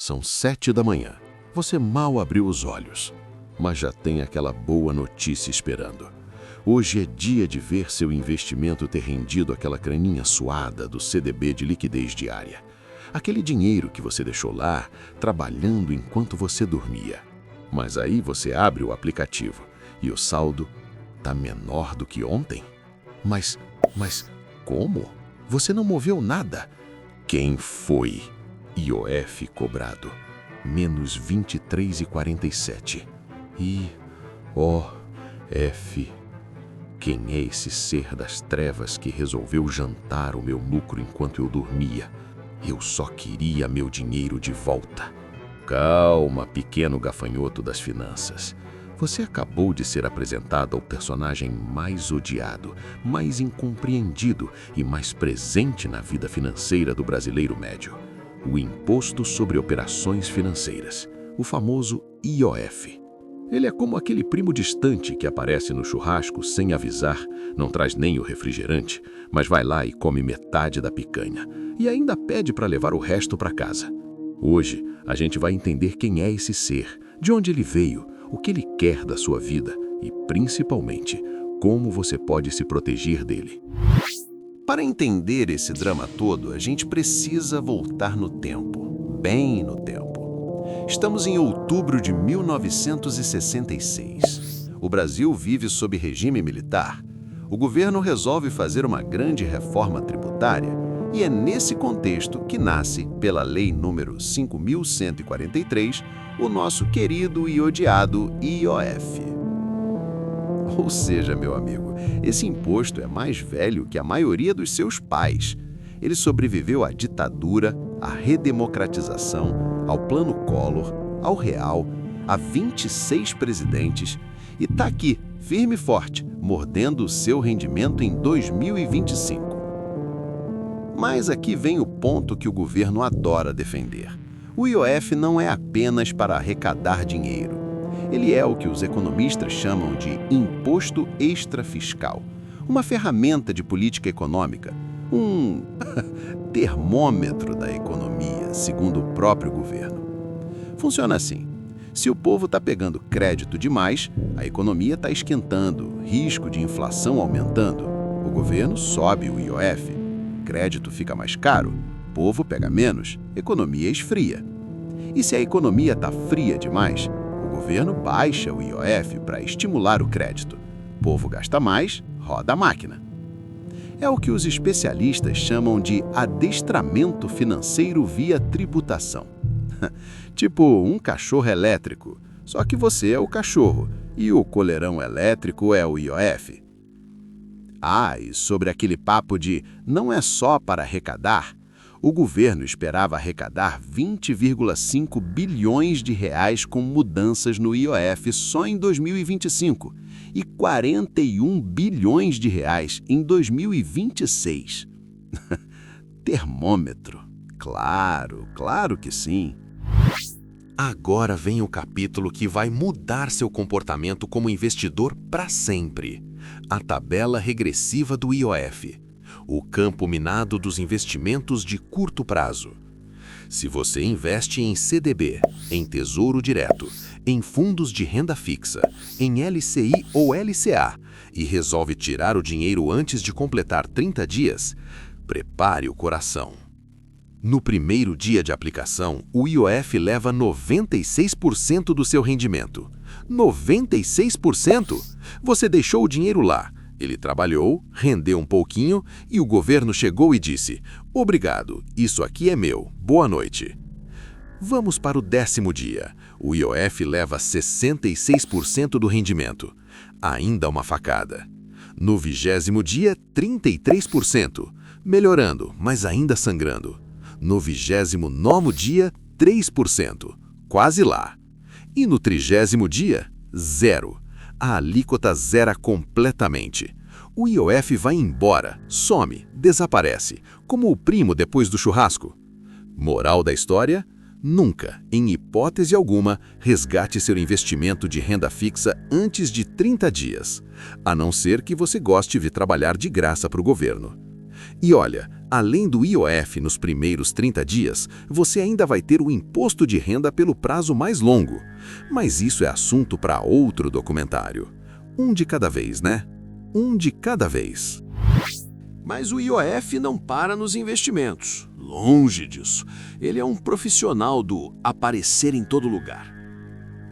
São 7 da manhã. Você mal abriu os olhos, mas já tem aquela boa notícia esperando. Hoje é dia de ver seu investimento ter rendido aquela graninha suada do CDB de liquidez diária. Aquele dinheiro que você deixou lá, trabalhando enquanto você dormia. Mas aí você abre o aplicativo e o saldo está menor do que ontem. Mas como? Você não moveu nada? Quem foi? IOF cobrado. Menos 23,47. IOF. Quem é esse ser das trevas que resolveu jantar o meu lucro enquanto eu dormia? Eu só queria meu dinheiro de volta. Calma, pequeno gafanhoto das finanças. Você acabou de ser apresentado ao personagem mais odiado, mais incompreendido e mais presente na vida financeira do brasileiro médio. O Imposto sobre Operações Financeiras, o famoso IOF. Ele é como aquele primo distante que aparece no churrasco sem avisar, não traz nem o refrigerante, mas vai lá e come metade da picanha e ainda pede para levar o resto para casa. Hoje, a gente vai entender quem é esse ser, de onde ele veio, o que ele quer da sua vida e, principalmente, como você pode se proteger dele. Para entender esse drama todo, a gente precisa voltar no tempo, bem no tempo. Estamos em outubro de 1966. O Brasil vive sob regime militar. O governo resolve fazer uma grande reforma tributária e é nesse contexto que nasce, pela Lei número 5.143, o nosso querido e odiado IOF. Ou seja, meu amigo, esse imposto é mais velho que a maioria dos seus pais. Ele sobreviveu à ditadura, à redemocratização, ao Plano Collor, ao Real, a 26 presidentes e está aqui, firme e forte, mordendo o seu rendimento em 2025. Mas aqui vem o ponto que o governo adora defender. O IOF não é apenas para arrecadar dinheiro. Ele é o que os economistas chamam de imposto extrafiscal, uma ferramenta de política econômica, um termômetro da economia, segundo o próprio governo. Funciona assim: se o povo está pegando crédito demais, a economia está esquentando, risco de inflação aumentando, o governo sobe o IOF, crédito fica mais caro, povo pega menos, economia esfria. E se a economia está fria demais, o governo baixa o IOF para estimular o crédito. Povo gasta mais, roda a máquina. É o que os especialistas chamam de adestramento financeiro via tributação. Tipo um cachorro elétrico, só que você é o cachorro e o coleirão elétrico é o IOF. E sobre aquele papo de não é só para arrecadar, o governo esperava arrecadar 20,5 bilhões de reais com mudanças no IOF só em 2025 e 41 bilhões de reais em 2026. Termômetro. Claro que sim. Agora vem o capítulo que vai mudar seu comportamento como investidor para sempre. A tabela regressiva do IOF. O campo minado dos investimentos de curto prazo. Se você investe em CDB, em Tesouro Direto, em fundos de renda fixa, em LCI ou LCA e resolve tirar o dinheiro antes de completar 30 dias, prepare o coração. No primeiro dia de aplicação, o IOF leva 96% do seu rendimento. 96%? Você deixou o dinheiro lá. Ele trabalhou, rendeu um pouquinho e o governo chegou e disse: "Obrigado, isso aqui é meu, boa noite." Vamos para o 10º dia. O IOF leva 66% do rendimento. Ainda uma facada. No 20º dia, 33%. Melhorando, mas ainda sangrando. No 29º dia, 3%. Quase lá. E no 30º dia, 0%. A alíquota zera completamente. O IOF vai embora, some, desaparece, como o primo depois do churrasco. Moral da história? Nunca, em hipótese alguma, resgate seu investimento de renda fixa antes de 30 dias, a não ser que você goste de trabalhar de graça para o governo. E olha, Além do IOF nos primeiros 30 dias, você ainda vai ter o imposto de renda pelo prazo mais longo. Mas isso é assunto para outro documentário. Um de cada vez, né? Um de cada vez. Mas o IOF não para nos investimentos. Longe disso. Ele é um profissional do aparecer em todo lugar.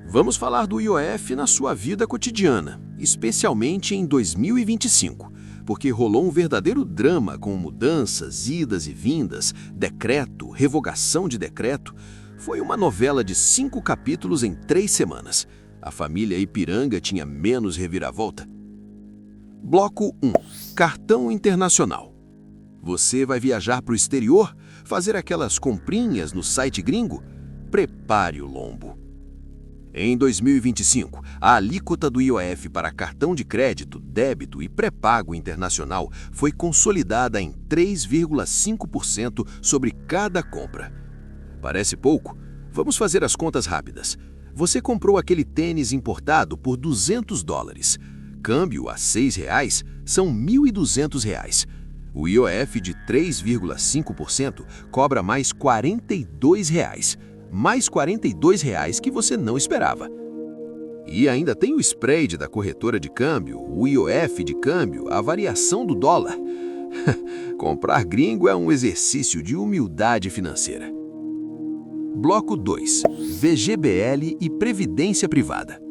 Vamos falar do IOF na sua vida cotidiana, especialmente em 2025, porque rolou um verdadeiro drama com mudanças, idas e vindas, decreto, revogação de decreto. Foi uma novela de 5 capítulos em 3 semanas. A família Ipiranga tinha menos reviravolta. Bloco 1. Cartão internacional. Você vai viajar para o exterior? Fazer aquelas comprinhas no site gringo? Prepare o lombo. Em 2025, a alíquota do IOF para cartão de crédito, débito e pré-pago internacional foi consolidada em 3,5% sobre cada compra. Parece pouco? Vamos fazer as contas rápidas. Você comprou aquele tênis importado por $200. Câmbio a R$ 6 são R$ 1.200. O IOF de 3,5% cobra mais R$ 42. Mais R$ 42 que você não esperava. E ainda tem o spread da corretora de câmbio, o IOF de câmbio, a variação do dólar. Comprar gringo é um exercício de humildade financeira. Bloco 2. VGBL e Previdência Privada.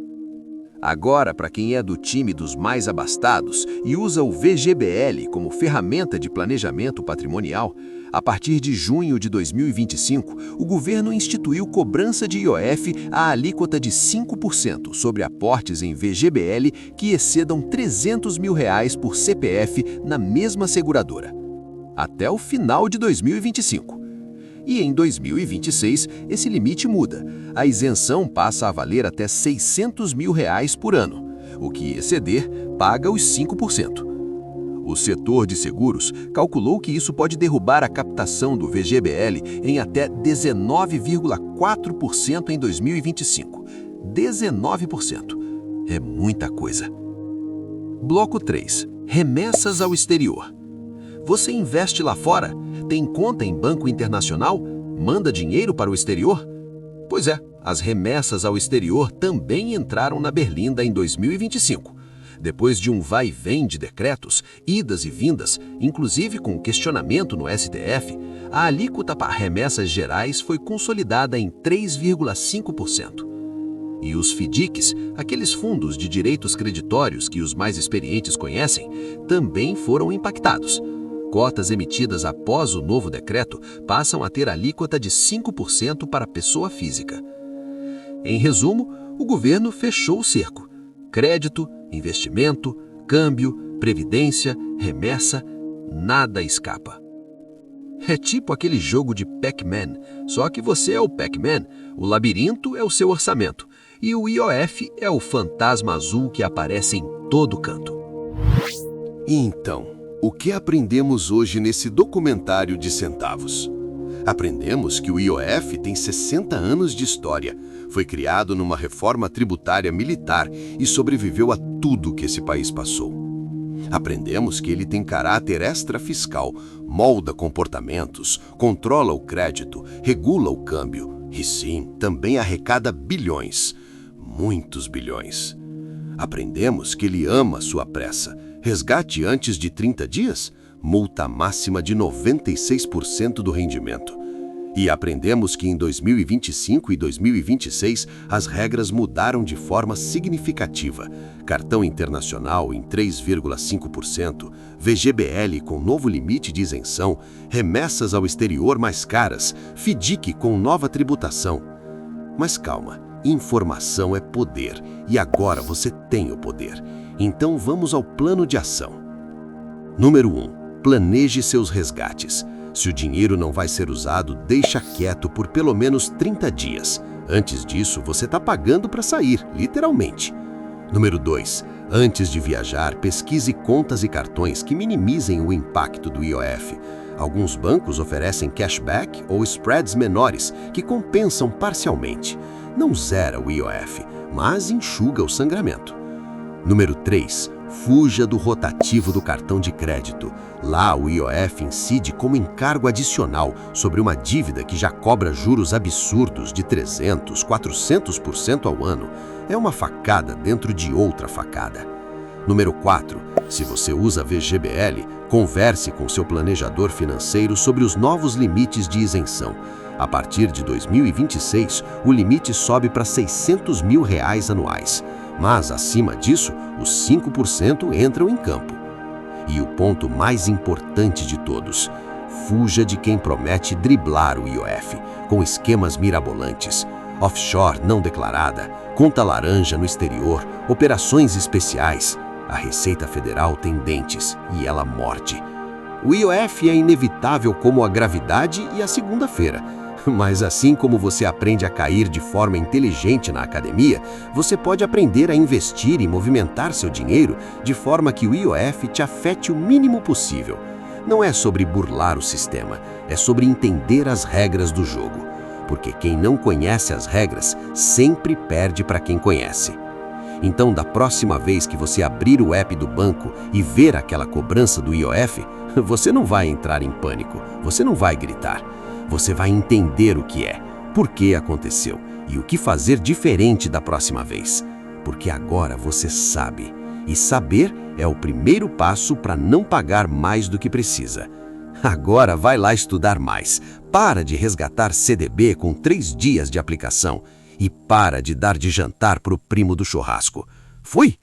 Agora, para quem é do time dos mais abastados e usa o VGBL como ferramenta de planejamento patrimonial, a partir de junho de 2025, o governo instituiu cobrança de IOF à alíquota de 5% sobre aportes em VGBL que excedam R$ 300 mil por CPF na mesma seguradora, até o final de 2025. E em 2026, esse limite muda. A isenção passa a valer até R$ 600 mil por ano. O que exceder, paga os 5%. O setor de seguros calculou que isso pode derrubar a captação do VGBL em até 19,4% em 2025. 19%. É muita coisa. Bloco 3. Remessas ao exterior. Você investe lá fora? Tem conta em banco internacional? Manda dinheiro para o exterior? Pois é, as remessas ao exterior também entraram na berlinda em 2025. Depois de um vai e vem de decretos, idas e vindas, inclusive com questionamento no STF, a alíquota para remessas gerais foi consolidada em 3,5%. E os FDICs, aqueles fundos de direitos creditórios que os mais experientes conhecem, também foram impactados. Cotas emitidas após o novo decreto passam a ter alíquota de 5% para a pessoa física. Em resumo, o governo fechou o cerco. Crédito, investimento, câmbio, previdência, remessa, nada escapa. É tipo aquele jogo de Pac-Man, só que você é o Pac-Man, o labirinto é o seu orçamento e o IOF é o fantasma azul que aparece em todo canto. E então, o que aprendemos hoje nesse documentário de centavos? Aprendemos que o IOF tem 60 anos de história, foi criado numa reforma tributária militar e sobreviveu a tudo que esse país passou. Aprendemos que ele tem caráter extrafiscal, molda comportamentos, controla o crédito, regula o câmbio e sim, também arrecada bilhões, muitos bilhões. Aprendemos que ele ama sua pressa. Resgate antes de 30 dias, multa máxima de 96% do rendimento. E aprendemos que em 2025 e 2026 as regras mudaram de forma significativa. Cartão internacional em 3,5%, VGBL com novo limite de isenção, remessas ao exterior mais caras, FDIC com nova tributação. Mas calma, informação é poder e agora você tem o poder. Então vamos ao plano de ação. Número 1. Planeje seus resgates. Se o dinheiro não vai ser usado, deixa quieto por pelo menos 30 dias. Antes disso, você está pagando para sair, literalmente. Número 2. Antes de viajar, pesquise contas e cartões que minimizem o impacto do IOF. Alguns bancos oferecem cashback ou spreads menores que compensam parcialmente. Não zera o IOF, mas enxuga o sangramento. Número 3. Fuja do rotativo do cartão de crédito. Lá, o IOF incide como encargo adicional sobre uma dívida que já cobra juros absurdos de 300%, 400% ao ano. É uma facada dentro de outra facada. Número 4. Se você usa VGBL, converse com seu planejador financeiro sobre os novos limites de isenção. A partir de 2026, o limite sobe para R$600 mil anuais. Mas, acima disso, os 5% entram em campo. E o ponto mais importante de todos: fuja de quem promete driblar o IOF, com esquemas mirabolantes. Offshore não declarada, conta laranja no exterior, operações especiais. A Receita Federal tem dentes e ela morde. O IOF é inevitável como a gravidade e a segunda-feira. Mas assim como você aprende a cair de forma inteligente na academia, você pode aprender a investir e movimentar seu dinheiro de forma que o IOF te afete o mínimo possível. Não é sobre burlar o sistema, é sobre entender as regras do jogo. Porque quem não conhece as regras sempre perde para quem conhece. Então, da próxima vez que você abrir o app do banco e ver aquela cobrança do IOF, você não vai entrar em pânico, você não vai gritar. Você vai entender o que é, por que aconteceu e o que fazer diferente da próxima vez. Porque agora você sabe. E saber é o primeiro passo para não pagar mais do que precisa. Agora vai lá estudar mais. Para de resgatar CDB com 3 dias de aplicação. E para de dar de jantar para o primo do churrasco. Fui!